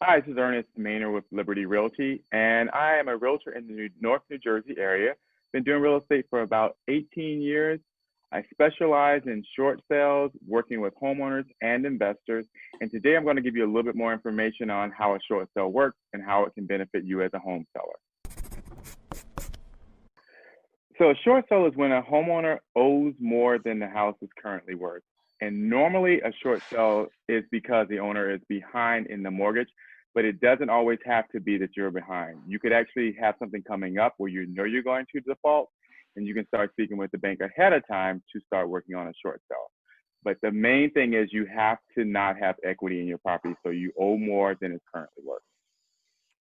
Hi, this is Ernest Maynor with Liberty Realty, and I am a realtor in the North New Jersey area. Been doing real estate for about 18 years. I specialize in short sales, working with homeowners and investors. And today I'm going to give you a little bit more information on how a short sale works and how it can benefit you as a home seller. So a short sale is when a homeowner owes more than the house is currently worth. And normally a short sale is because the owner is behind in the mortgage, but it doesn't always have to be that you're behind. You could actually have something coming up where you know you're going to default, and you can start speaking with the bank ahead of time to start working on a short sale. But the main thing is you have to not have equity in your property, so you owe more than it's currently worth.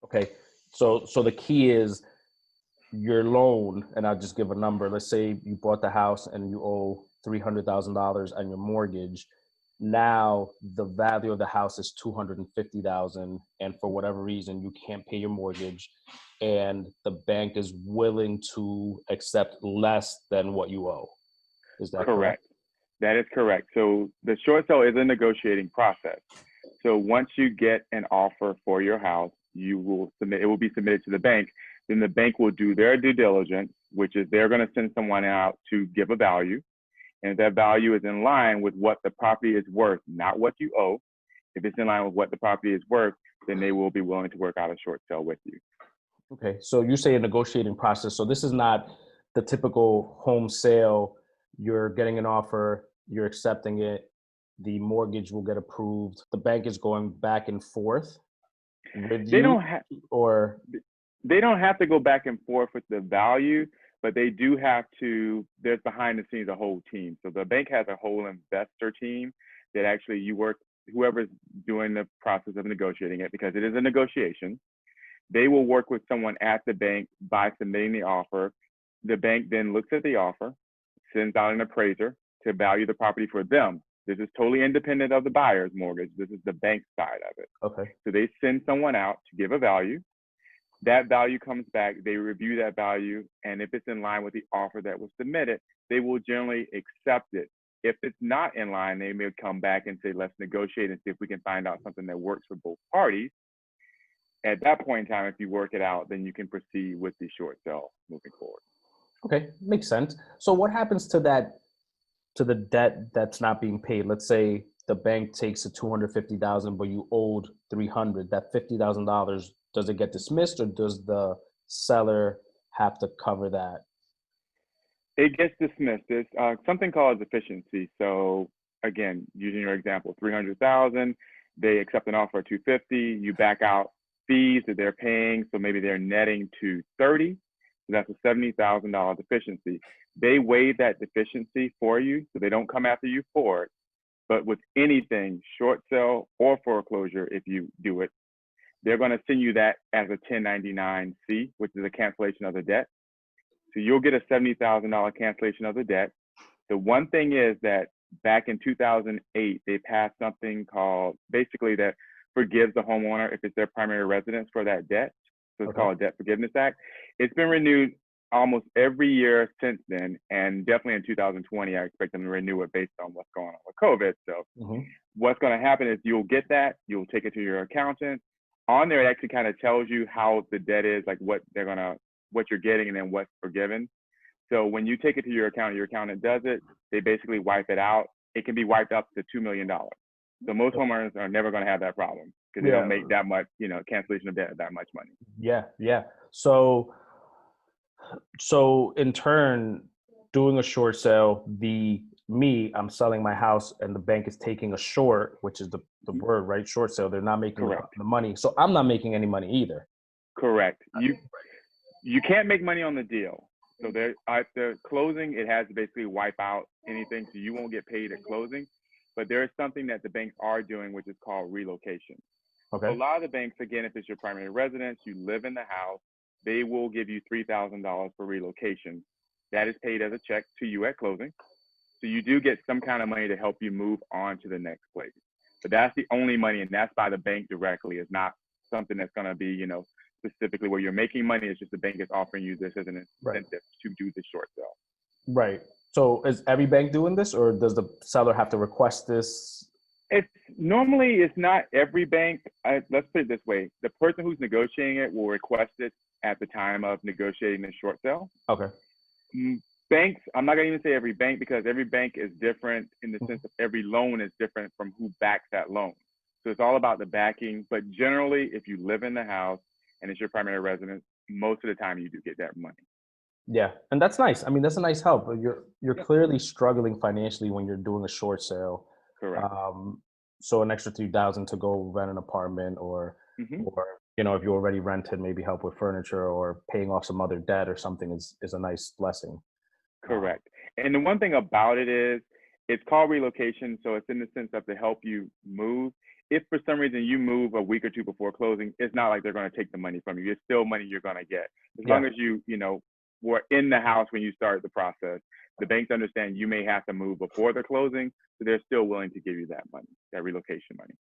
Okay, so the key is your loan, and I'll just give a number. Let's say you bought the house and you owe $300,000 on your mortgage. Now the value of the house is $250,000, and for whatever reason you can't pay your mortgage, and the bank is willing to accept less than what you owe. Is that correct? That is correct. So the short sale is a negotiating process. So once you get an offer for your house, you will submit. It will be submitted to the bank. Then the bank will do their due diligence, which is they're going to send someone out to give a value. And if that value is in line with what the property is worth, not what you owe, if it's in line with what the property is worth, then they will be willing to work out a short sale with you. Okay, so you say a negotiating process. So this is not the typical home sale. You're getting an offer, you're accepting it, the mortgage will get approved. The bank is going back and forth with They you, don't have, or they don't have to go back and forth with the value, but they do have to. There's behind the scenes a whole team. So the bank has a whole investor team that actually you work, whoever's doing the process of negotiating it, because it is a negotiation. They will work with someone at the bank by submitting the offer. The bank then looks at the offer, sends out an appraiser to value the property for them. This is totally independent of the buyer's mortgage. This is the bank side of it. okay. So they send someone out to give a value. That value comes back, they review that value, and if it's in line with the offer that was submitted, they will generally accept it. If it's not in line, they may come back and say, let's negotiate and see if we can find out something that works for both parties. At that point in time, if you work it out, then you can proceed with the short sale moving forward. Okay, makes sense. So what happens to the debt that's not being paid? Let's say the bank takes the $250,000, but you owed $300,000. That $50,000, does it get dismissed, or does the seller have to cover that? It gets dismissed. There's something called deficiency. So again, using your example, 300,000, they accept an offer of 250, you back out fees that they're paying. So maybe they're netting to 30. So that's a $70,000 deficiency. They waive that deficiency for you, so they don't come after you for it. But with anything, short sale or foreclosure, if you do it, they're going to send you that as a 1099-C, which is a cancellation of the debt. So you'll get a $70,000 cancellation of the debt. The one thing is that back in 2008, they passed something called, basically, that forgives the homeowner if it's their primary residence for that debt. So it's called a Debt Forgiveness Act. It's been renewed almost every year since then, and definitely in 2020, I expect them to renew it based on what's going on with COVID. So what's going to happen is you'll get that, you'll take it to your accountant. On there, it actually kind of tells you how the debt is, like what you're getting, and then what's forgiven. So when you take it to your accountant does it, they basically wipe it out. It can be wiped up to $2 million. So most homeowners are never going to have that problem because they don't make that much, cancellation of debt, that much money. Yeah. So in turn, doing a short sale, I'm selling my house and the bank is taking a short, which is the word, right? Short sale. They're not making the money. So I'm not making any money either. Correct. You can't make money on the deal. So there, at the closing, it has to basically wipe out anything. So you won't get paid at closing. But there is something that the banks are doing, which is called relocation. Okay. So a lot of the banks, again, if it's your primary residence, you live in the house, they will give you $3,000 for relocation. That is paid as a check to you at closing. So you do get some kind of money to help you move on to the next place. But that's the only money, and that's by the bank directly. It's not something that's going to be, specifically where you're making money. It's just the bank is offering you this as an incentive to do the short sale. Right. So is every bank doing this, or does the seller have to request this? It's normally it's not every bank. Let's put it this way: the person who's negotiating it will request it at the time of negotiating the short sale. Okay. Banks, I'm not gonna even say every bank because every bank is different in the Mhm. sense of every loan is different from who backs that loan. So it's all about the backing. But generally, if you live in the house and it's your primary residence, most of the time you do get that money. Yeah, and that's nice. I mean, that's a nice help. You're Yep. clearly struggling financially when you're doing a short sale. Correct. Um, so an extra 3,000 to go rent an apartment, Hmm. or if you already rented, maybe help with furniture or paying off some other debt or something is a nice blessing. Um, Correct. And the one thing about it is it's called relocation. So it's in the sense of to help you move. If for some reason you move a week or two before closing, it's not like they're going to take the money from you. It's still money you're going to get. As yeah, long as were in the house when you started the process, the banks understand you may have to move before the closing. So they're still willing to give you that money, that relocation money.